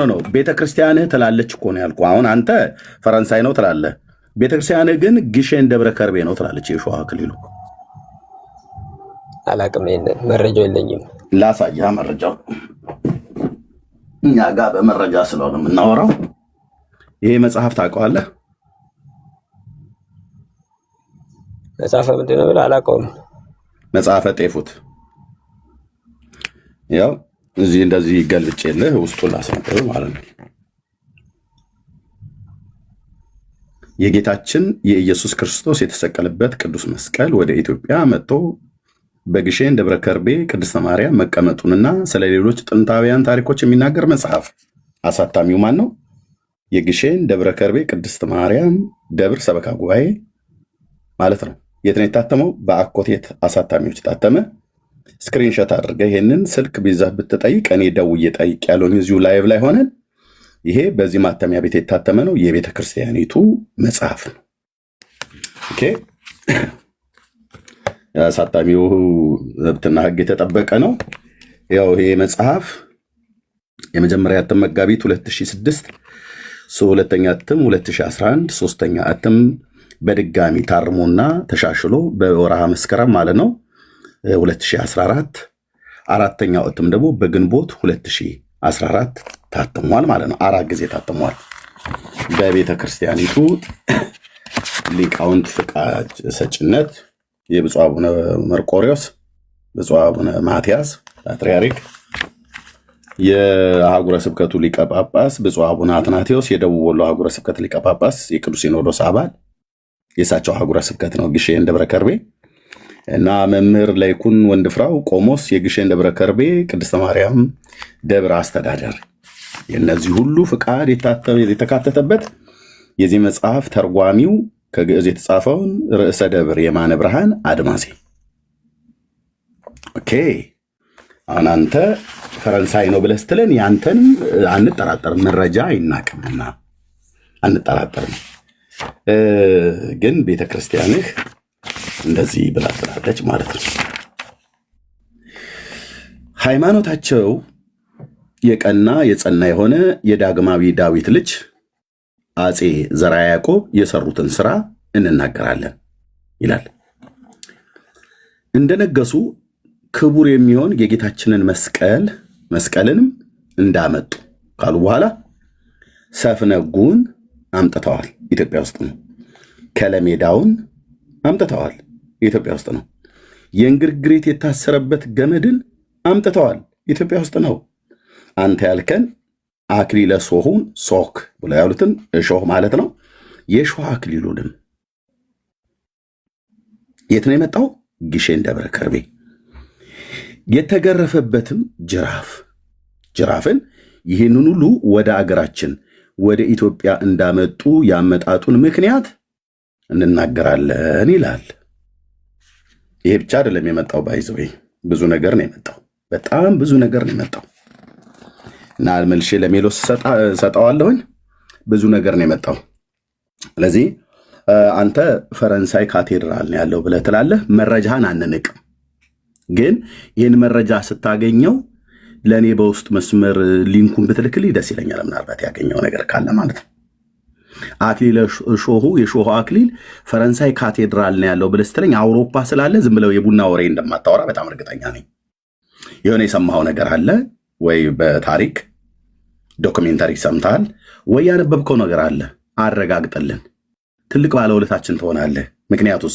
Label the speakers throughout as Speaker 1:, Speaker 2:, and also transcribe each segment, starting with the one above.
Speaker 1: ነው ቤተክርስቲያንህ ትላለች እኮ ነው ያልኩህ። አሁን አንተ ፈረንሳይ ነው ትላለህ፣ ቤተክርስቲያንህ ግን ግሼን ደብረ ከርቤ ነው ትላለች። የሾህ አክሊሉ
Speaker 2: አላቅም፣ ይሄንን መረጃው የለኝም።
Speaker 1: ላሳያ መረጃው እኛ ጋር በመረጃ ስለሆነ የምናወራው። ይሄ መጽሐፍ ታውቀዋለህ?
Speaker 2: መጽሐፈ ምንድን ነው ብለህ አላውቀውም።
Speaker 1: መጽሐፈ ጤፉት ያው እዚህ እንደዚህ ገልጬልህ ውስጡን ላስነበብ ማለት ነው። የጌታችን የኢየሱስ ክርስቶስ የተሰቀለበት ቅዱስ መስቀል ወደ ኢትዮጵያ መጥቶ በግሼን ደብረ ከርቤ ቅድስተ ማርያም መቀመጡንና ስለ ሌሎች ጥንታውያን ታሪኮች የሚናገር መጽሐፍ። አሳታሚው ማን ነው? የግሼን ደብረ ከርቤ ቅድስተ ማርያም ደብር ሰበካ ጉባኤ ማለት ነው። የት ነው የታተመው? በአኮቴት አሳታሚዎች ታተመ። ስክሪንሾት አድርገህ ይሄንን ስልክ ቢዛህ ብትጠይቅ እኔ ደውዬ ጠይቅ ያለውን እዚሁ ላይቭ ላይ ሆነን ይሄ በዚህ ማተሚያ ቤት የታተመ ነው። የቤተ ክርስቲያኒቱ መጽሐፍ ነው። ኦኬ አሳታሚው መብትና ሕግ የተጠበቀ ነው። ያው ይሄ መጽሐፍ የመጀመሪያ እትም መጋቢት 2006፣ ሁለተኛ እትም 2011፣ ሶስተኛ እትም በድጋሚ ታርሞና ተሻሽሎ በወርሃ መስከረም ማለት ነው 2014፣ አራተኛው እትም ደግሞ በግንቦት 2014 ታትሟል ማለት ነው። 4 ጊዜ ታትሟል። በቤተ ክርስቲያኒቱ ሊቃውንት ፍቃድ ሰጭነት የብፁዕ አቡነ መርቆሪዎስ፣ ብፁዕ አቡነ ማትያስ ፓትርያርክ፣ የአህጉረ ስብከቱ ሊቀ ጳጳስ ብፁዕ አቡነ አትናቴዎስ፣ የደቡብ ወሎ አህጉረ ስብከት ሊቀ ጳጳስ፣ የቅዱስ ሲኖዶስ አባል የእሳቸው አህጉረ ስብከት ነው ግሼን ደብረ ከርቤ እና መምህር ላይኩን ወንድፍራው ቆሞስ የግሼን ደብረ ከርቤ ቅድስተ ማርያም ደብረ አስተዳደር። የእነዚህ ሁሉ ፍቃድ የተካተተበት የዚህ መጽሐፍ ተርጓሚው ከግዕዝ የተጻፈውን ርዕሰ ደብር የማነ ብርሃን አድማሴ። ኦኬ አሁን አንተ ፈረንሳይ ነው ብለህ ስትለን ያንተን አንጠራጠርም፣ መረጃ አይናቅምና አንጠራጠርም። ግን ቤተክርስቲያንህ እንደዚህ ብላ ትላለች ማለት ነው። ሃይማኖታቸው የቀና የጸና የሆነ የዳግማዊ ዳዊት ልጅ አፄ ዘርዓ ያዕቆብ የሰሩትን ስራ እንናገራለን ይላል። እንደነገሱ ክቡር የሚሆን የጌታችንን መስቀልንም እንዳመጡ ካሉ በኋላ ሰፍነጉን አምጥተዋል። ኢትዮጵያ ውስጥ ነው። ከለሜዳውን አምጥተዋል። ኢትዮጵያ ውስጥ ነው። የእንግርግሪት የታሰረበት ገመድን አምጥተዋል። ኢትዮጵያ ውስጥ ነው። አንተ ያልከን አክሊለ ሶሁን ሶክ ብለው ያሉትን እሾህ ማለት ነው። የሾህ አክሊሉንም የት ነው የመጣው? ግሼን ደብረ ከርቤ። የተገረፈበትም ጅራፍን ይህንን ሁሉ ወደ አገራችን ወደ ኢትዮጵያ እንዳመጡ ያመጣጡን ምክንያት እንናገራለን ይላል። ይሄ ብቻ አይደለም የመጣው፣ ባይዘዌ ብዙ ነገር ነው የመጣው። በጣም ብዙ ነገር ነው የመጣው እና መልሼ ለሜሎስ ሰጠዋለሁኝ። ብዙ ነገር ነው የመጣው። ስለዚህ አንተ ፈረንሳይ ካቴድራል ነው ያለው ብለህ ትላለህ። መረጃህን አንንቅም፣ ግን ይህን መረጃ ስታገኘው ለእኔ በውስጥ መስመር ሊንኩን ብትልክልኝ ደስ ይለኛል። ምናልባት ያገኘው ነገር ካለ ማለት ነው። አክሊለ ሾሁ የሾሁ አክሊል ፈረንሳይ ካቴድራል ነው ያለው ብለህ ስትለኝ አውሮፓ ስላለ ዝም ብለው የቡና ወሬ እንደማታወራ በጣም እርግጠኛ ነኝ። የሆነ የሰማኸው ነገር አለ ወይ? በታሪክ ዶክሜንታሪ ሰምተሃል ወይ? ያነበብከው ነገር አለ? አረጋግጠልን። ትልቅ ባለውለታችን ትሆናለህ። ምክንያቱስ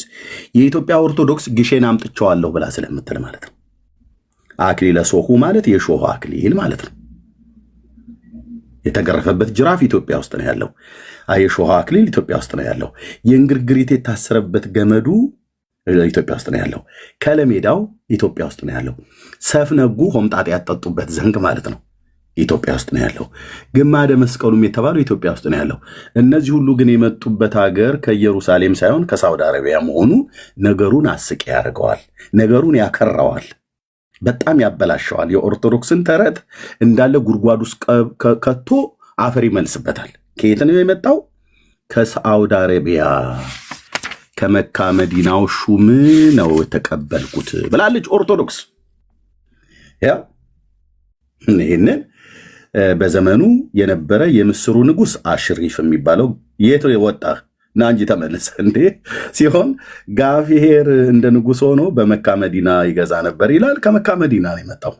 Speaker 1: የኢትዮጵያ ኦርቶዶክስ ግሼን አምጥቼዋለሁ ብላ ስለምትል ማለት ነው። አክሊለ ሶሁ ማለት የሾሁ አክሊል ማለት ነው። የተገረፈበት ጅራፍ ኢትዮጵያ ውስጥ ነው ያለው። የሾህ አክሊል ኢትዮጵያ ውስጥ ነው ያለው። የእንግርግሪት የታሰረበት ገመዱ ኢትዮጵያ ውስጥ ነው ያለው። ከለሜዳው ኢትዮጵያ ውስጥ ነው ያለው። ሰፍነጉ ሆምጣጤ ያጠጡበት ዘንግ ማለት ነው ኢትዮጵያ ውስጥ ነው ያለው። ግማደ መስቀሉም የተባለው ኢትዮጵያ ውስጥ ነው ያለው። እነዚህ ሁሉ ግን የመጡበት ሀገር ከኢየሩሳሌም ሳይሆን ከሳውዲ አረቢያ መሆኑ ነገሩን አስቂ ያደርገዋል፣ ነገሩን ያከራዋል፣ በጣም ያበላሸዋል። የኦርቶዶክስን ተረት እንዳለ ጉድጓድ ውስጥ ከቶ አፈር ይመልስበታል። ከየት ነው የመጣው? ከሳውዲ አረቢያ ከመካ መዲናው ሹም ነው የተቀበልኩት ብላለች ኦርቶዶክስ። ያው ይህንን በዘመኑ የነበረ የምስሩ ንጉስ አሽሪፍ የሚባለው የት ወጣ ና እንጂ ተመለሰ እንዴ ሲሆን ጋፊሄር እንደ ንጉስ ሆኖ በመካ መዲና ይገዛ ነበር ይላል። ከመካ መዲና ነው የመጣው።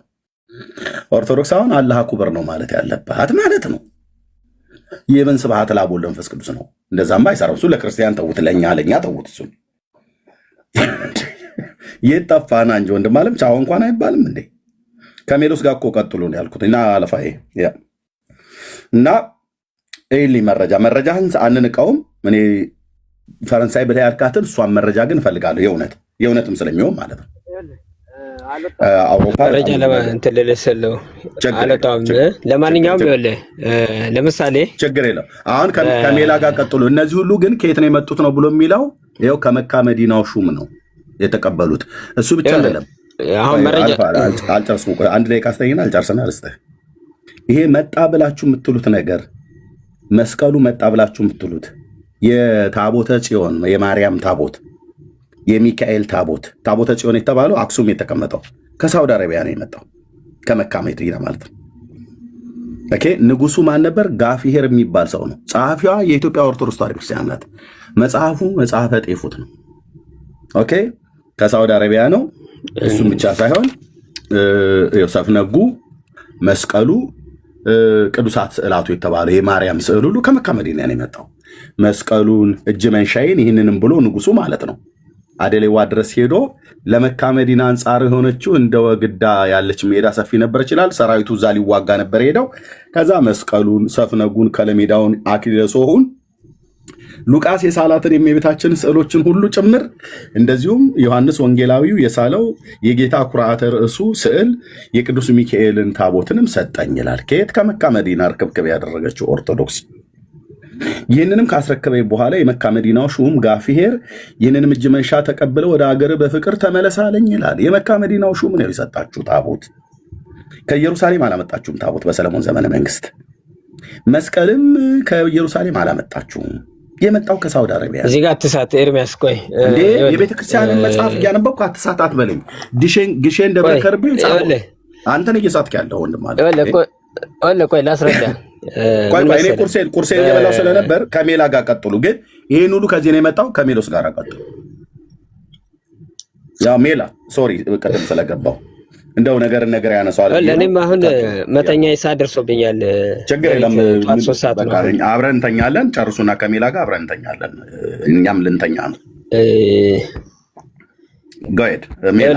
Speaker 1: ኦርቶዶክስ አሁን አላህ አክበር ነው ማለት ያለባት ማለት ነው። ይህን ስብሐት ለአብ ወወልድ ወመንፈስ ቅዱስ ነው። እንደዛማ አይሰራም። እሱ ለክርስቲያን ተውት፣ ለእኛ ተውት። እሱ የጠፋና እንጂ ወንድም አለም ቻው እንኳን አይባልም እንዴ? ከሜሎስ ጋር እኮ ቀጥሎ ነው ያልኩት እና አለፋዬ እና ኤሊ መረጃህን አንንቀውም። እኔ ፈረንሳይ ብለህ ያልካትን እሷን መረጃ ግን እፈልጋለሁ። የእውነትም ስለሚሆን ማለት ነው። አውሮፓ
Speaker 2: መረጃ እንትን ልልስለው አለጣም። ለማንኛውም ይኸውልህ ለምሳሌ
Speaker 1: ችግር የለው። አሁን ከሜላ ጋር ቀጥሎ እነዚህ ሁሉ ግን ከየት ነው የመጡት ነው ብሎ የሚለው ይኸው ከመካ መዲናው ሹም ነው የተቀበሉት። እሱ ብቻ አይደለም።
Speaker 2: አሁን መረጃ
Speaker 1: አልጨርስም። አንድ ደቂቃ አስተኝና አልጨርስና ልስጥህ። ይሄ መጣ ብላችሁ የምትሉት ነገር መስቀሉ መጣ ብላችሁ የምትሉት የታቦተ ጽዮን የማርያም ታቦት የሚካኤል ታቦተ ጽዮን የተባለው አክሱም የተቀመጠው ከሳውዲ አረቢያ ነው የመጣው፣ ከመካ መዲና ማለት ነው። ኦኬ ንጉሱ ማን ነበር? ጋፊሄር የሚባል ሰው ነው። ጸሐፊዋ የኢትዮጵያ ኦርቶዶክስ ተዋሕዶ ክርስቲያን ናት። መጽሐፉ መጽሐፈ ጤፉት ነው። ኦኬ ከሳውዲ አረቢያ ነው። እሱም ብቻ ሳይሆን ሰፍነጉ፣ መስቀሉ፣ ቅዱሳት ስዕላቱ የተባለው የማርያም ስዕል ሁሉ ከመካ መዲና ነው የመጣው። መስቀሉን እጅ መንሻይን ይህንንም ብሎ ንጉሱ ማለት ነው አደሌዋ ድረስ ሄዶ ለመካ መዲና አንጻር የሆነችው እንደ ወግዳ ያለች ሜዳ ሰፊ ነበር ይችላል። ሰራዊቱ እዛ ሊዋጋ ነበር ሄደው። ከዛ መስቀሉን፣ ሰፍነጉን፣ ከለሜዳውን፣ አክሊለ ሦኩን፣ ሉቃስ የሳላትን የእመቤታችን ስዕሎችን ሁሉ ጭምር እንደዚሁም ዮሐንስ ወንጌላዊው የሳለው የጌታ ኩርዓተ ርዕሱ ስዕል የቅዱስ ሚካኤልን ታቦትንም ሰጠኝ ይላል። ከየት? ከመካ መዲና ርክብክብ ያደረገችው ኦርቶዶክስ። ይህንንም ካስረከበ በኋላ የመካ መዲናው ሹም ጋፊሄር ይህንንም እጅ መንሻ ተቀብለው ወደ ሀገር በፍቅር ተመለሳለኝ ይላል። የመካ መዲናው ሹም ነው የሰጣችሁ ታቦት። ከኢየሩሳሌም አላመጣችሁም ታቦት በሰለሞን ዘመነ መንግስት። መስቀልም ከኢየሩሳሌም አላመጣችሁም፣ የመጣው ከሳውዲ አረቢያ።
Speaker 2: እዚህ ጋር አትሳት ኤርሚያስ፣ ቆይ
Speaker 1: እንዴ የቤተክርስቲያንን መጽሐፍ እያነበብኩ አትሳት አትበለኝ። ግሼን ደብረ ከርቤ አንተን እየሳትክ ያለው ወንድም አለ።
Speaker 2: ቆይ ላስረዳ።
Speaker 1: እኔ ቁርሴን እየበላው ስለነበር ከሜላ ጋር ቀጥሉ። ግን ይህን ሁሉ ከዚህ ነው የመጣው፣ ከሜሎስ ጋር ቀጥሉ። ያው ሜላ ሶሪ ቅድም ስለገባው እንደው ነገር ያነሳዋል።
Speaker 2: ለእኔም አሁን መተኛ ሰዓት ደርሶብኛል።
Speaker 1: ችግር የለም አብረን እንተኛለን። ጨርሱና ከሜላ ጋር አብረን እንተኛለን። እኛም ልንተኛ ነው።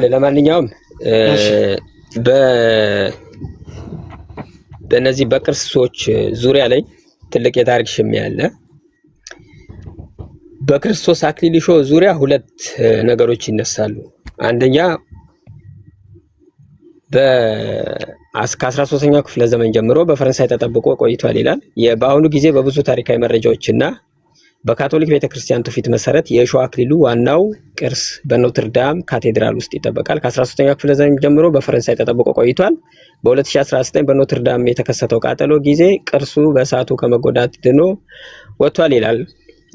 Speaker 2: ለማንኛውም በእነዚህ በቅርሶች ዙሪያ ላይ ትልቅ የታሪክ ሽሚያ አለ። በክርስቶስ አክሊል ሾህ ዙሪያ ሁለት ነገሮች ይነሳሉ። አንደኛ ከ13ኛው ክፍለ ዘመን ጀምሮ በፈረንሳይ ተጠብቆ ቆይቷል ይላል። በአሁኑ ጊዜ በብዙ ታሪካዊ መረጃዎችና በካቶሊክ ቤተክርስቲያን ትውፊት መሰረት የእሾህ አክሊሉ ዋናው ቅርስ በኖትርዳም ካቴድራል ውስጥ ይጠበቃል። ከ13ኛው ክፍለ ዘመን ጀምሮ በፈረንሳይ ተጠብቆ ቆይቷል። በ2019 በኖትርዳም የተከሰተው ቃጠሎ ጊዜ ቅርሱ በእሳቱ ከመጎዳት ድኖ ወጥቷል ይላል።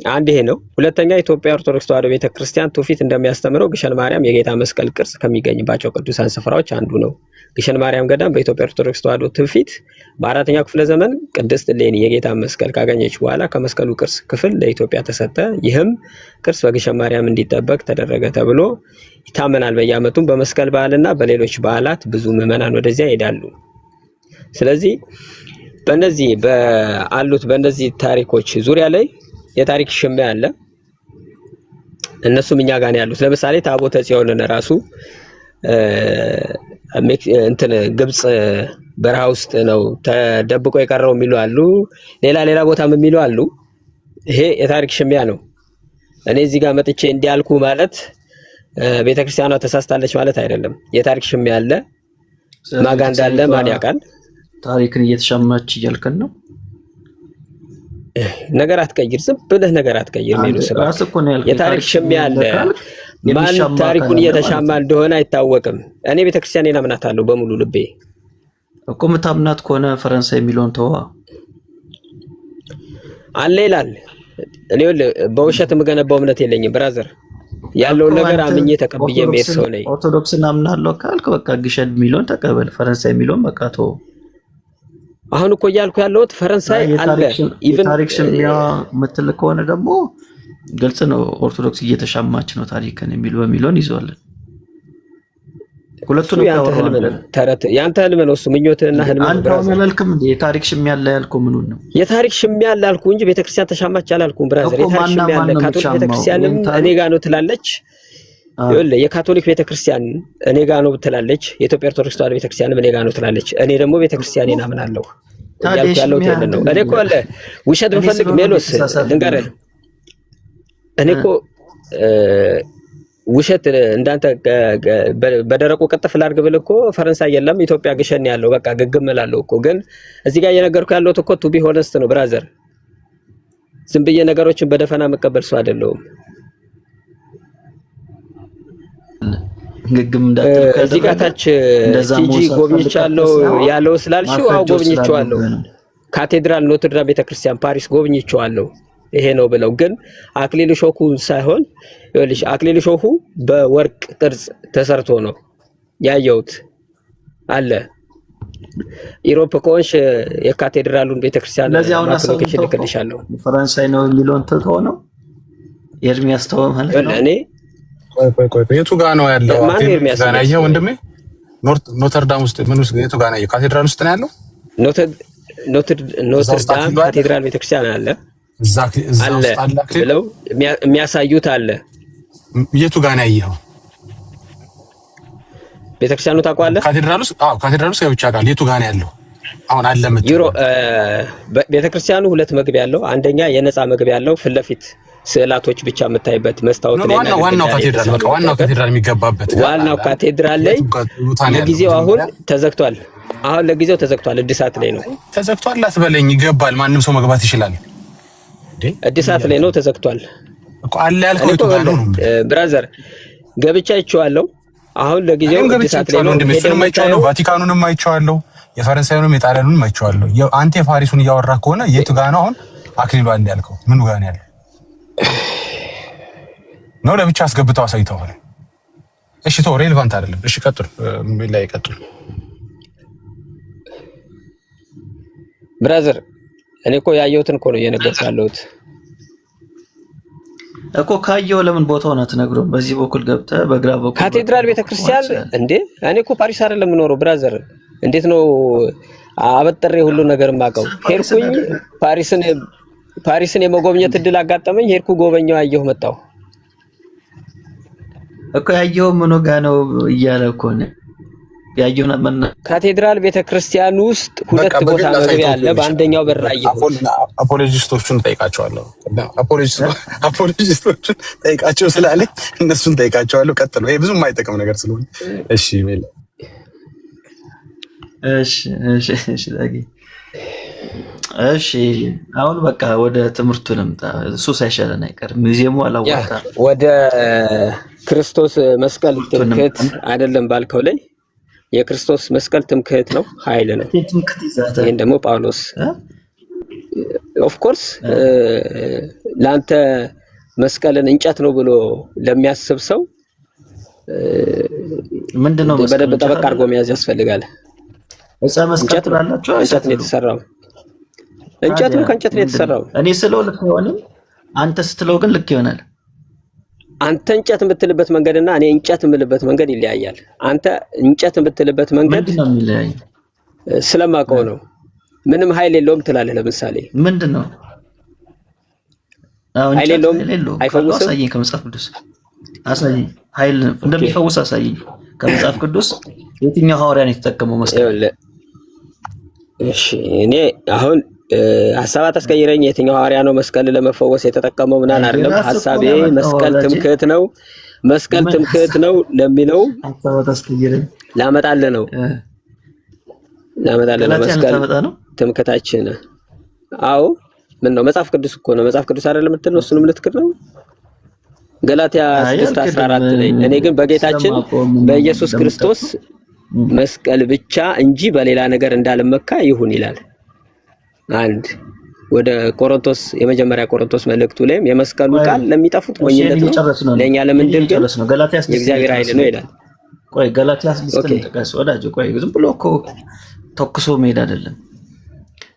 Speaker 2: አንድ ይሄ ነው። ሁለተኛ የኢትዮጵያ ኦርቶዶክስ ተዋሕዶ ቤተክርስቲያን ትውፊት እንደሚያስተምረው ግሸን ማርያም የጌታ መስቀል ቅርስ ከሚገኝባቸው ቅዱሳን ስፍራዎች አንዱ ነው። ግሸን ማርያም ገዳም በኢትዮጵያ ኦርቶዶክስ ተዋሕዶ ትውፊት በ4ኛው ክፍለ ዘመን ቅድስት እሌኒ የጌታ መስቀል ካገኘች በኋላ ከመስቀሉ ቅርስ ክፍል ለኢትዮጵያ ተሰጠ። ይህም ቅርስ በግሸን ማርያም እንዲጠበቅ ተደረገ ተብሎ ይታመናል። በየዓመቱም በመስቀል በዓልና በሌሎች በዓላት ብዙ ምዕመናን ወደዚያ ይሄዳሉ። ስለዚህ በእነዚህ ታሪኮች ዙሪያ ላይ የታሪክ ሽሚያ አለ። እነሱም እኛ ጋር ነው ያሉት። ለምሳሌ ታቦተ ጽዮንን ራሱ ግብጽ በረሃ ውስጥ ነው ተደብቆ የቀረው የሚሉ አሉ። ሌላ ቦታም የሚሉ አሉ። ይሄ የታሪክ ሽሚያ ነው። እኔ እዚህ ጋር መጥቼ እንዲያልኩ ማለት ቤተክርስቲያኗ ተሳስታለች ማለት አይደለም። የታሪክ ሽሚያ አለ። ማጋ እንዳለ ማን ያውቃል?
Speaker 3: ታሪክን እየተሻማች እያልከን ነው።
Speaker 2: ነገር አትቀይር፣ ዝም ብለህ ነገር አትቀይር። የታሪክ ሽሚያ አለ። ማን ታሪኩን እየተሻማ እንደሆነ አይታወቅም። እኔ ቤተክርስቲያኔን አምናታለሁ በሙሉ ልቤ
Speaker 3: እኮ። የምታምናት ከሆነ ፈረንሳይ የሚለውን ተዋ
Speaker 2: አለ ይላል። እኔ በውሸት የምገነባው እምነት የለኝም ብራዘር። ያለውን ነገር አምኜ ተቀብዬ መሄድ ሰው ነኝ።
Speaker 3: ኦርቶዶክስን አምናለሁ ካልክ በቃ ግሸን የሚለውን ተቀበል። ፈረንሳይ የሚለውን በቃ ተው።
Speaker 2: አሁን እኮ እያልኩ ያለሁት ፈረንሳይ አለ ኢቭን
Speaker 3: ታሪክ ሽሚያ የምትል ከሆነ ደግሞ ግልጽ ነው። ኦርቶዶክስ እየተሻማች ነው ታሪክን የሚሉ በሚሊዮን ይዘዋለን። ሁለቱን
Speaker 2: ያንተ ህልም ነው እሱ ምኞትህና ህልም ነው።
Speaker 3: አንተ መልክም የታሪክ ሽሚያ ያለ ያልኩ ምኑን ነው?
Speaker 2: የታሪክ ሽሚያ ያለ ያልኩ እንጂ ቤተክርስቲያን ተሻማች አላልኩም ብራዘር። የታሪክ ሽሚያ ያለ ካቶሊክ ቤተክርስቲያንም እኔ ጋር ነው ትላለች። ይኸውልህ የካቶሊክ ቤተክርስቲያን እኔ ጋር ነው ትላለች። የኢትዮጵያ ኦርቶዶክስ ተዋሕዶ ቤተክርስቲያንም እኔ ጋር ነው ትላለች። እኔ ደግሞ ቤተክርስቲያኔን አምናለሁ እያልኩ ያለሁት ይሄንን ነው። እኔ እኮ አለ ውሸት ብፈልግ ሜሎስ ልንገርህ፣ እኔ እኮ ውሸት እንዳንተ በደረቁ ቅጥፍ ላድርግ ብል እኮ ፈረንሳይ የለም ኢትዮጵያ ግሸን ያለው በቃ ግግም እላለሁ እኮ። ግን እዚህ ጋር እየነገርኩ ያለሁት እኮ ቱ ቢ ሆነስት ነው ብራዘር። ዝም ብዬ ነገሮችን በደፈና መቀበል ሰው አይደለሁም።
Speaker 3: ግግም እንዳትልከ
Speaker 2: እዚህ ጋር ታች ቲጂ ጎብኝቻለሁ ያለው ስላልሽው አው ጎብኝቻለሁ። ካቴድራል ኖትርዳም ቤተክርስቲያን ፓሪስ ጎብኝቻለሁ ይሄ ነው ብለው። ግን አክሊሉ ሾኩ ሳይሆን ይኸውልሽ አክሊሉ ሾኩ በወርቅ ቅርጽ ተሰርቶ ነው ያየሁት አለ። ኢሮፕ ኮንሽ የካቴድራሉን ቤተክርስቲያን ማክሮኬሽን ልክልሻለሁ።
Speaker 3: ፈረንሳይ ነው የሚለውን ተተው ነው ኤርሚያስ ተው ማለት ነው።
Speaker 2: እኔ
Speaker 4: ቆይ የቱ ጋር ነው ያለው? ጋር ያየው ወንድሜ ኖተርዳም ውስጥ ምን ውስጥ የቱ ጋር ነው ያየው? ካቴድራል ውስጥ ነው ያለው። ኖተርዳም ካቴድራል ቤተክርስቲያን አለ እዛ ውስጥ አለ ብለው የሚያሳዩት አለ። የቱ ጋር ነው ያየው? ቤተክርስቲያኑ ታውቀዋለህ? ካቴድራል ውስጥ ካቴድራል ውስጥ ብቻ ጋር የቱ ጋር ነው ያለው? አሁን አለ ዩሮ ቤተክርስቲያኑ ሁለት መግቢያ ያለው፣ አንደኛ የነፃ መግቢያ ያለው ፊት ለፊት ስዕላቶች ብቻ የምታይበት መስታወት ላይ ነው። ዋናው ካቴድራል በቃ ዋናው ካቴድራል የሚገባበት ዋናው ካቴድራል ላይ ለጊዜው አሁን ተዘግቷል። አሁን ለጊዜው ተዘግቷል። እድሳት ላይ ነው። ተዘግቷል አትበለኝ፣ ይገባል። ማንም ሰው መግባት ይችላል። እድሳት ላይ ነው። ተዘግቷል እኮ አለ ያልከው የቱ ጋር ነው ብራዘር? ገብቻ አይቼዋለሁ። አሁን ለጊዜው እድሳት ላይ ነው። እንደምንም አይቼዋለሁ። ቫቲካኑንም አይቼዋለሁ። የፈረንሳዩንም የጣሊያኑንም አይቼዋለሁ። አንተ የፓሪሱን እያወራህ ከሆነ የቱ ጋር ነው አሁን አክሊሉ አለ ያልከው? ምኑ ጋር ነው ያለው? ነው ለብቻ አስገብተው አሳይተዋል። እሺ ተው ሬሌቫንት አይደለም። እሺ ቀጥል፣ ምን ላይ ቀጥል
Speaker 2: ብራዘር። እኔ እኮ ያየሁትን እኮ ነው እየነገርኩህ ያለሁት
Speaker 3: እኮ። ካየው ለምን ቦታውን አትነግሩም? በዚህ በኩል ገብተህ በግራ በኩል
Speaker 2: ካቴድራል ቤተክርስቲያን እንዴ? እኔ እኮ ፓሪስ አይደለም የምኖረው ብራዘር። እንዴት ነው አበጥሬ ሁሉ ነገር የማውቀው? ሄድኩኝ ፓሪስን የመጎብኘት እድል አጋጠመኝ። ሄድኩ፣ ጎበኛው፣ አየሁ፣ መጣሁ
Speaker 3: እኮ። ያየው ምን ጋር ነው እያለ እኮ ነው ያየው።
Speaker 2: ካቴድራል ቤተክርስቲያን ውስጥ ሁለት ቦታ መግቢያ አለ። በአንደኛው በር አየሁት።
Speaker 4: አፖሎጂስቶቹን ጠይቃቸዋለሁ። አፖሎጂስቶቹን ጠይቃቸው ስላለኝ እነሱን ጠይቃቸዋለሁ። ቀጥሎ ይሄ ብዙም የማይጠቅም ነገር ስለሆነ እሺ ሜል
Speaker 3: እሺ ዳጊ እሺ አሁን በቃ ወደ ትምህርቱ ልምጣ። እሱ ሳይሻለን አይቀርም። ሙዚየሙ አላወጣ
Speaker 2: ወደ ክርስቶስ መስቀል ትምክህት አይደለም ባልከው ላይ የክርስቶስ መስቀል ትምክህት ነው፣ ኃይል ነው። ይሄን ደግሞ ጳውሎስ ኦፍ ኮርስ ላንተ መስቀልን እንጨት ነው ብሎ ለሚያስብ ሰው
Speaker 3: ምንድነው
Speaker 2: በደንብ ጠበቅ አድርጎ መያዝ ያስፈልጋል።
Speaker 3: እንጨት ነው
Speaker 2: የተሰራው እንጨት ነው፣ ከእንጨት ነው የተሰራው።
Speaker 3: እኔ ስለው ልክ አይሆንም፣ አንተ ስትለው ግን ልክ ይሆናል።
Speaker 2: አንተ እንጨት የምትልበት መንገድና እኔ እንጨት የምልበት መንገድ ይለያያል። አንተ እንጨት የምትልበት መንገድ
Speaker 3: ምንድነው የሚለያይ?
Speaker 2: ስለማውቀው ነው። ምንም ኃይል የለውም ትላለህ። ለምሳሌ
Speaker 3: ምንድነው
Speaker 2: ኃይል የለውም? አይፈውስም?
Speaker 3: አሳየኝ ከመጽሐፍ ቅዱስ አሳየኝ። ኃይል እንደሚፈውስ አሳየኝ ከመጽሐፍ ቅዱስ። የትኛው ሐዋርያ ነው የተጠቀመው መስቀል?
Speaker 2: እሺ እኔ አሁን ሐሳብ አታስቀይረኝ። የትኛው ሐዋርያ ነው መስቀል ለመፈወስ የተጠቀመው? ምናምን አይደለም ሐሳቤ። መስቀል ትምክህት ነው፣ መስቀል ትምክህት ነው ለሚለው
Speaker 3: ሐሳብ አታስቀይረኝ
Speaker 2: ላመጣልህ ነው መስቀል ትምክህታችን። አዎ ምን ነው መጽሐፍ ቅዱስ እኮ ነው። መጽሐፍ ቅዱስ አይደለም የምትል ነው። እሱንም ልትክድ ነው። ገላትያ 6:14 ላይ እኔ ግን በጌታችን በኢየሱስ ክርስቶስ መስቀል ብቻ እንጂ በሌላ ነገር እንዳልመካ ይሁን ይላል። አንድ ወደ ቆሮንቶስ የመጀመሪያ ቆሮንቶስ መልእክቱ ላይም የመስቀሉ ቃል ለሚጠፉት ሞኝነት ነው፣ ለኛ ለምንድን ግን የእግዚአብሔር ኃይል ነው ይላል።
Speaker 3: ቆይ ገላትያ 6 ተቀስ ወዳጅ ቆይ ዝም ብሎ እኮ ተኩሶ መሄድ አይደለም።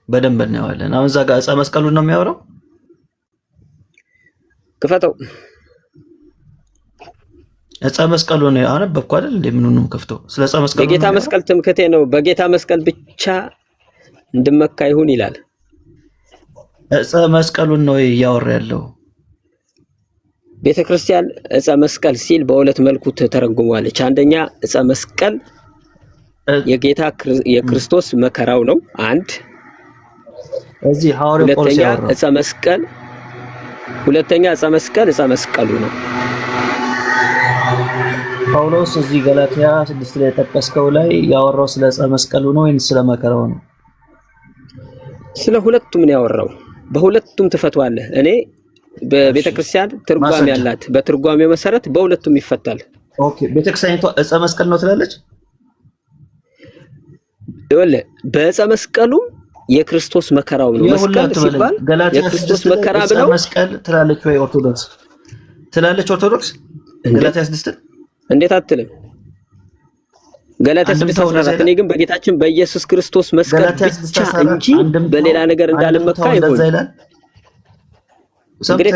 Speaker 3: በደንብ እናየዋለን። አሁን እዛ ጋር ዕፀ መስቀሉን ነው የሚያወራው።
Speaker 2: ክፈተው።
Speaker 3: ዕፀ መስቀሉን አነበብኩ አይደል እንዴ? ምኑን ነው ከፍተው? ስለ ዕፀ መስቀሉ
Speaker 2: የጌታ መስቀል ትምክህቴ ነው፣ በጌታ መስቀል ብቻ እንድመካ ይሁን ይላል።
Speaker 3: ዕፀ መስቀሉን ነው እያወራ ያለው።
Speaker 2: ቤተክርስቲያን ዕፀ መስቀል ሲል በሁለት መልኩ ተተረጉሟለች። አንደኛ ዕፀ መስቀል የጌታ የክርስቶስ መከራው ነው አንድ።
Speaker 3: እዚህ ሐዋርያው ጳውሎስ ያወራው
Speaker 2: ሁለተኛ ዕፀ መስቀል ዕፀ መስቀሉ ነው።
Speaker 3: ጳውሎስ እዚህ ገላትያ 6 ላይ ተጠቀስከው ላይ ያወራው ስለ ዕፀ መስቀሉ ነው ወይስ ስለ መከራው ነው?
Speaker 2: ስለ ሁለቱም ነው ያወራው። በሁለቱም ትፈቷለህ። እኔ በቤተክርስቲያን ትርጓሜ ያላት በትርጓሜው መሰረት በሁለቱም ይፈታል።
Speaker 3: ኦኬ ቤተክርስቲያኒቷ ዕፀ መስቀል ነው ትላለች።
Speaker 2: ይኸውልህ በዕፀ መስቀሉ የክርስቶስ መከራው ነው። መስቀል ሲባል የክርስቶስ መከራ ብለው
Speaker 3: መስቀል ትላለች ወይ ኦርቶዶክስ ትላለች? ኦርቶዶክስ ገላትያ 6
Speaker 2: እንዴት አትልም? ገላትያ 6:14 እኔ ግን በጌታችን በኢየሱስ ክርስቶስ መስቀል ብቻ እንጂ በሌላ ነገር እንዳልመካ ይሁን። እንግዲህ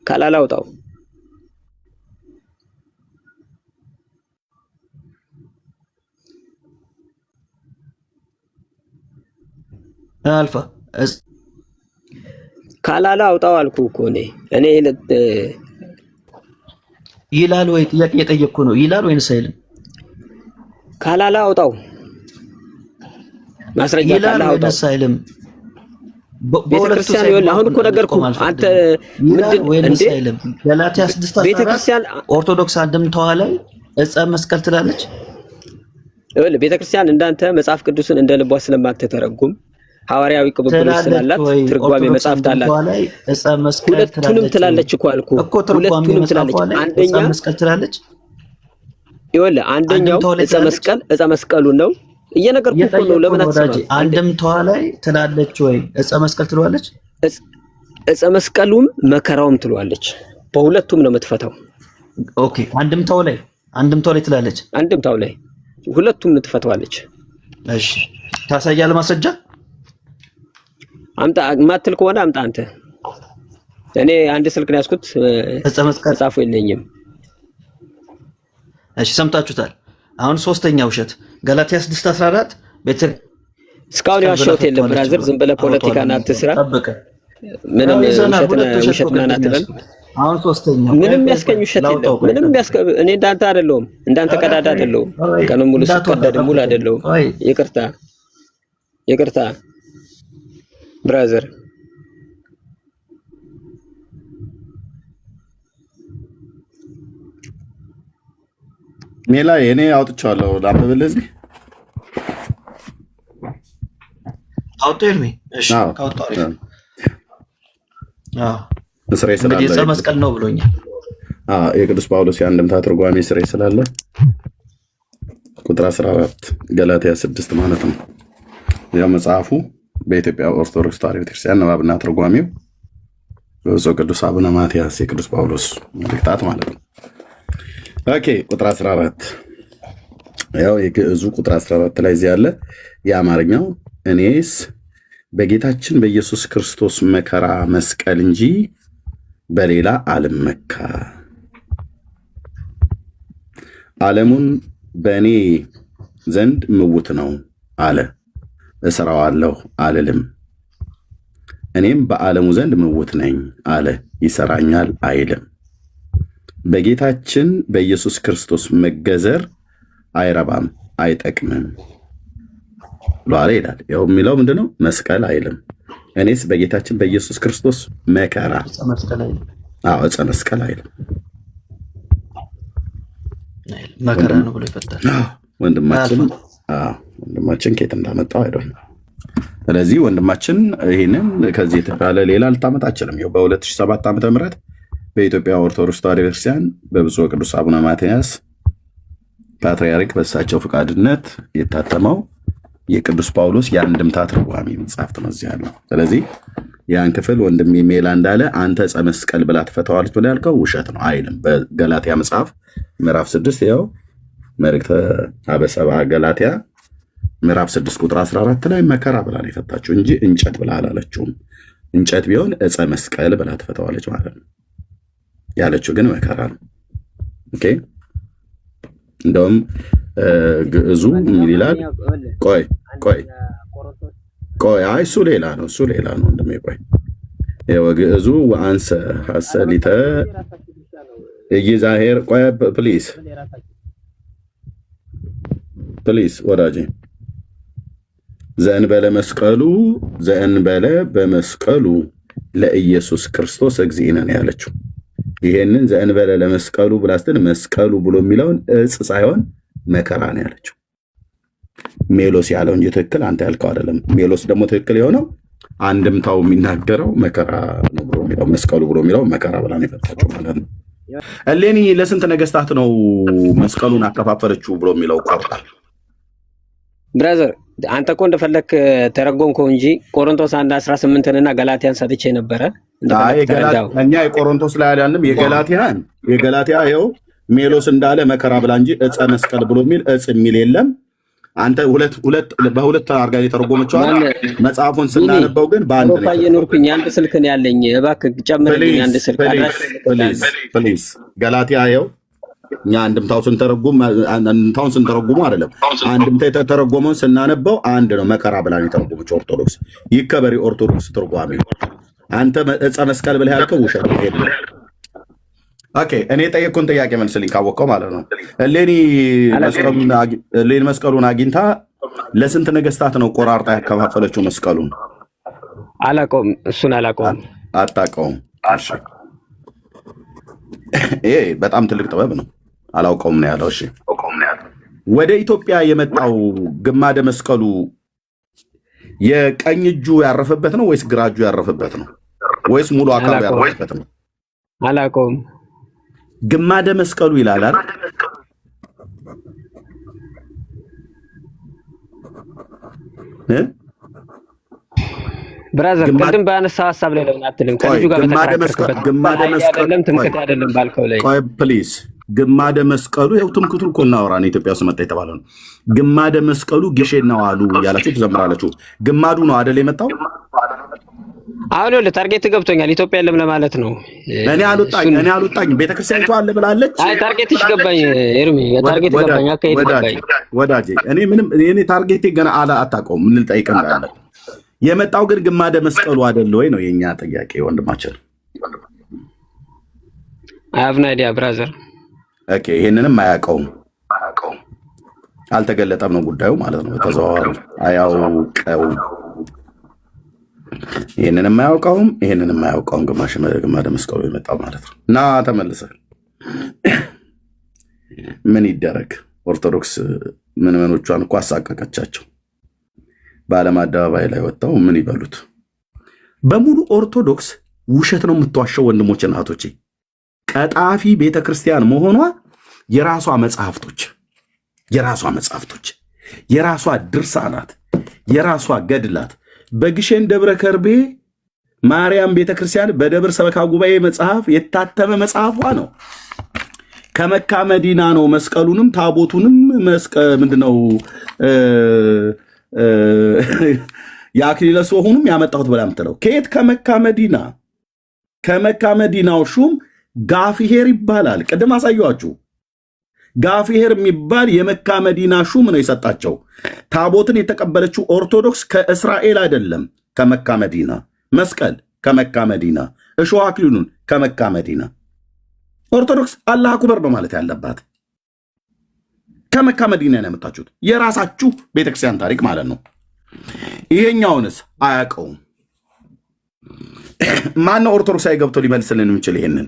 Speaker 2: ካላላውጣው
Speaker 3: አልፋ
Speaker 2: ካላላ አውጣው አልኩህ እኮ እኔ
Speaker 3: ይላል ወይ? ጥያቄ እየጠየቅኩ ነው። ይላል ወይንስ አይልም?
Speaker 2: ካላላ አውጣው ማስረጃ ካላላ አውጣው
Speaker 3: አይልም።
Speaker 2: ቤተክርስቲያን ይኸውልህ አሁን እኮ ነገርኩህ። አንተ ምንድን እንዴ
Speaker 3: ገላትያ 6:14 ቤተክርስቲያን ኦርቶዶክስ አንድምታዋ ላይ ዕፀ መስቀል ትላለች።
Speaker 2: ይኸውልህ ቤተክርስቲያን እንዳንተ መጽሐፍ ቅዱስን እንደ ልቧ ስለማትተረጉም ሐዋርያዊ ቅብብሎች ስላላት ትርጓሜ መጽሐፍት አላት። ሁለቱንም ትላለች እኮ አልኩህ። ሁለቱንም ትላለች። አንደኛ
Speaker 3: መስቀል ትላለች።
Speaker 2: ይኸውልህ አንደኛው ዕፀ መስቀሉ ነው እየነገርኩህ እኮ ነው። ለምን አትሰማም?
Speaker 3: አንድምታዋ ላይ ትላለች ወይ ዕፀ መስቀል ትለዋለች?
Speaker 2: ዕፀ መስቀሉም መከራውም ትለዋለች። በሁለቱም ነው የምትፈታው።
Speaker 3: ኦኬ አንድምታው ላይ ትላለች።
Speaker 2: አንድምታው ላይ ሁለቱም ትፈታዋለች።
Speaker 3: እሺ ታሳያለህ ማስረጃ?
Speaker 2: አምጣ ማትል ከሆነ አምጣ አንተ። እኔ አንድ ስልክ ነው ያዝኩት፣
Speaker 3: ዕፀ መስቀል
Speaker 2: ጻፉ የለኝም።
Speaker 3: እሺ ሰምታችሁታል። አሁን ሶስተኛ ውሸት ገላትያ 6:14
Speaker 2: እስካሁን ያሸውት የለም ብራዘር። ዝም ብለህ ፖለቲካና አትስራ። ምንም ውሸትና አትበል።
Speaker 3: አሁን ሶስተኛው
Speaker 2: ምንም ያስከኝ ውሸት የለም። ምንም ያስከ እኔ እንዳንተ አይደለሁም፣ እንዳንተ ቀዳዳ አይደለሁም። ቀኑን ሙሉ ስቀደድ ሙሉ አይደለሁም። ይቅርታ ብራዘር።
Speaker 1: ሜላ እኔ አውጥቻለሁ። ላምብልህ እዚህ
Speaker 3: አውጥልኝ። እሺ ካውጣሪ
Speaker 1: ስሬ ስላለ
Speaker 3: ዕፀ መስቀል ነው ብሎኛል።
Speaker 1: የቅዱስ ጳውሎስ የአንድምታ ትርጓሜ ስሬ ስላለ ቁጥር 14 ገላትያ 6 ማለት ነው። ያው መጽሐፉ በኢትዮጵያ ኦርቶዶክስ ተዋሕዶ ቤተክርስቲያን ንባብና ትርጓሜው በብፁዕ ቅዱስ አቡነ ማትያስ የቅዱስ ጳውሎስ መልእክታት ማለት ነው። ኦኬ ቁጥር 14 ያው የግዕዙ ቁጥር 14 ላይ እዚህ ያለ የአማርኛው እኔስ በጌታችን በኢየሱስ ክርስቶስ መከራ መስቀል እንጂ በሌላ አልመካ፣ ዓለሙን በእኔ ዘንድ ምውት ነው አለ። እሰራዋለሁ አልልም፣ እኔም በዓለሙ ዘንድ ምውት ነኝ አለ። ይሰራኛል አይልም። በጌታችን በኢየሱስ ክርስቶስ መገዘር አይረባም አይጠቅምም ሏለ ይላል። ያው የሚለው ምንድነው? መስቀል አይልም። እኔስ በጌታችን በኢየሱስ ክርስቶስ መከራ ዕፀ መስቀል አይልም።
Speaker 3: መከራ ነው ብሎ ይፈታል።
Speaker 1: ወንድማችን ከየት እንዳመጣው አይደለም። ስለዚህ ወንድማችን ይህንን ከዚህ የተሻለ ሌላ ልታመጣ አችልም። ይኸው በ2007 ዓ.ም በኢትዮጵያ ኦርቶዶክስ ተዋሕዶ ቤተክርስቲያን በብፁዕ ቅዱስ አቡነ ማትያስ ፓትርያርክ በእሳቸው ፈቃድነት የታተመው የቅዱስ ጳውሎስ የአንድምታ ትርጓሜ መጽሐፍት ነው እዚህ ያለው። ስለዚህ ያን ክፍል ወንድሜ ሜላ እንዳለ አንተ ዕፀ መስቀል ብላ ትፈታዋለች ብለህ ያልከው ውሸት ነው አይልም። በገላትያ መጽሐፍ ምዕራፍ 6 ያው መልእክተ አበ ሰብአ ገላትያ ምዕራፍ 6 ቁጥር 14 ላይ መከራ ብላ ነው የፈታችው እንጂ እንጨት ብላ አላለችውም። እንጨት ቢሆን ዕፀ መስቀል ብላ ትፈታዋለች ማለት ነው። ያለችው ግን መከራ ነው። ኦኬ እንደውም ግዕዙ ምን ይላል? ቆይ አይ እሱ ሌላ ነው እንደሚቆይ ግዕዙ ወአንሰ ሐሰሊተ ኢይዛሄር ቆይ ፕሊዝ ወዳጄ ዘእንበለ በመስቀሉ ለኢየሱስ ክርስቶስ እግዚእነ ነው ያለችው። ይሄንን ዘእንበለ ለመስቀሉ ብላ ስትል መስቀሉ ብሎ የሚለውን ዕፅ ሳይሆን መከራ ነው ያለችው። ሜሎስ ያለው እንጂ ትክክል አንተ ያልከው አይደለም። ሜሎስ ደግሞ ትክክል የሆነው አንድምታው የሚናገረው መከራ ነው ብሎ የሚለው መስቀሉ ብሎ የሚለው መከራ ብላ ነው የፈታችው ማለት ነው። እሌኒ ለስንት ነገስታት ነው መስቀሉን አከፋፈለችው ብሎ የሚለው ቆርጣል።
Speaker 2: ብራዘር አንተ እኮ እንደፈለክ ተረጎምከው እንጂ ቆሮንቶስ 1:18 እና ገላትያን ሰጥቼ ነበረ።
Speaker 1: እኛ የቆሮንቶስ ላይ አላልንም። የገላትያ ይኸው ሜሎስ እንዳለ መከራ ብላ እንጂ ዕፀ መስቀል ብሎ የሚል ዕፅ የሚል የለም። አንተ በሁለት አርጋ የተረጎመችዋል። መጽሐፉን ስናነበው ግን በአንድ ነው።
Speaker 2: ኖርኩኝ አንድ ስልክ ነው ያለኝ። እባክህ ጨምርልኝ አንድ ስልክ
Speaker 1: ፕሊዝ። ገላትያ ይኸው እኛ አንድምታውን ስንተረጉሙ አይደለም። አንድምታ የተተረጎመውን ስናነበው አንድ ነው። መከራ ብላ ነው የተረጎመችው ኦርቶዶክስ። ይከበሪ ኦርቶዶክስ ትርጓሜ። አንተ ዕፀ መስቀል ብለህ ያልከው ውሸት ነው። ኦኬ እኔ ጠየቅኩን ጥያቄ መልስልኝ ካወቀው ማለት ነው። እሌኒ መስቀሉን አግኝታ ለስንት ነገስታት ነው ቆራርጣ ያከፋፈለችው መስቀሉን?
Speaker 2: አላውቀውም። እሱን አላውቀውም።
Speaker 1: አታውቀውም? ይሄ በጣም ትልቅ ጥበብ ነው። አላውቀውም ነው ያለው። እሺ ወደ ኢትዮጵያ የመጣው ግማደ መስቀሉ የቀኝ እጁ ያረፈበት ነው ወይስ ግራ እጁ ያረፈበት ነው ወይስ ሙሉ አካሉ ያረፈበት ነው?
Speaker 2: አላውቀውም።
Speaker 1: ግማደ መስቀሉ ይላል አይደል?
Speaker 2: ብራዘር ቅድም ባነሳው ሐሳብ ላይ ለምን አትልም? ከልጁ ጋር በተከራከረበት ግማደ መስቀሉ አይደለም ትምክህት አይደለም ባልከው ላይ
Speaker 1: ቆይ ፕሊዝ። ግማደ መስቀሉ ይኸው ትምክህቱ እኮ እናወራ ነው። ኢትዮጵያ ውስጥ መጣ የተባለው ነው። ግማደ መስቀሉ ግሼን ነው አሉ ያላችሁ ትዘምራላችሁ። ግማዱ ነው አይደል የመጣው?
Speaker 2: አሁን ለለ ታርጌት ገብቶኛል። ኢትዮጵያ የለም ለማለት ነው።
Speaker 1: እኔ አልወጣኝ ቤተክርስቲያኒቱ አለ ብላለች።
Speaker 2: አይ ታርጌትሽ ገባኝ ኤርሚ፣ የታርጌት ገባኝ። አካሄድ ገባኝ
Speaker 1: ወዳጄ። እኔ ታርጌቴ ገና አታውቀውም። ምን ልጠይቅ እንዳለ የመጣው ግን ግማደ መስቀሉ አይደል ወይ ነው የኛ ጥያቄ ወንድማችን።
Speaker 2: አያፍና አይዲያ ብራዘር።
Speaker 1: ኦኬ ይሄንንም አያውቀውም፣ አልተገለጠም ነው ጉዳዩ ማለት ነው። ተዘዋዋሪ አያውቀው፣ ይሄንንም አያውቀውም ግማደ መስቀሉ የመጣው ማለት ነው። እና ተመልሰህ ምን ይደረግ? ኦርቶዶክስ ምዕመኖቿን እኮ አሳቀቀቻቸው። በዓለም አደባባይ ላይ ወጣው ምን ይበሉት? በሙሉ ኦርቶዶክስ ውሸት ነው የምትዋሸው ወንድሞችና እህቶቼ። ቀጣፊ ቤተክርስቲያን መሆኗ የራሷ መጽሐፍቶች፣ የራሷ ድርሳናት፣ የራሷ ገድላት በግሼን ደብረ ከርቤ ማርያም ቤተክርስቲያን በደብር ሰበካ ጉባኤ መጽሐፍ የታተመ መጽሐፏ ነው። ከመካ መዲና ነው መስቀሉንም ታቦቱንም ምንድነው የአክሊለ ሦኩንም ያመጣሁት ብላ የምትለው ከየት? ከመካ መዲናው ሹም ጋፊሄር ይባላል። ቅድም አሳየኋችሁ። ጋፊሄር የሚባል የመካ መዲና ሹም ነው የሰጣቸው። ታቦትን የተቀበለችው ኦርቶዶክስ ከእስራኤል አይደለም፣ ከመካ መዲና። መስቀል ከመካ መዲና፣ እሾህ አክሊሉን ከመካ መዲና። ኦርቶዶክስ አላህ አክበር በማለት ያለባት ከመካ መዲና ነው ያመጣችሁት። የራሳችሁ ቤተክርስቲያን ታሪክ ማለት ነው። ይሄኛውንስ አያውቀውም። ማነው ኦርቶዶክሳዊ ገብቶ ሊመልስልን የሚችል? ይሄንን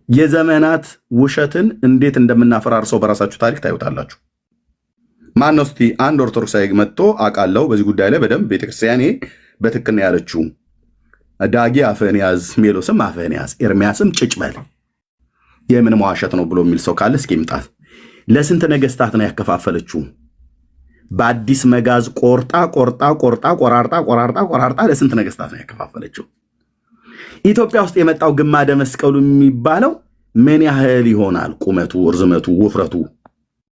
Speaker 1: የዘመናት ውሸትን እንዴት እንደምናፈራርሰው በራሳችሁ ታሪክ ታዩታላችሁ። ማነው እስቲ አንድ ኦርቶዶክሳዊ መጥቶ አውቃለሁ በዚህ ጉዳይ ላይ በደንብ ቤተክርስቲያኔ በትክክል ነው ያለችው፣ ዳጊ አፍህን ያዝ፣ ሜሎስም አፍህን ያዝ፣ ኤርሚያስም ጭጭ በል፣ የምን መዋሸት ነው ብሎ የሚል ሰው ካለ እስኪ ይምጣት። ለስንት ነገስታት ነው ያከፋፈለችው? በአዲስ መጋዝ ቆራርጣ ለስንት ነገስታት ነው ያከፋፈለችው? ኢትዮጵያ ውስጥ የመጣው ግማደ መስቀሉ የሚባለው ምን ያህል ይሆናል? ቁመቱ፣ እርዝመቱ፣ ውፍረቱ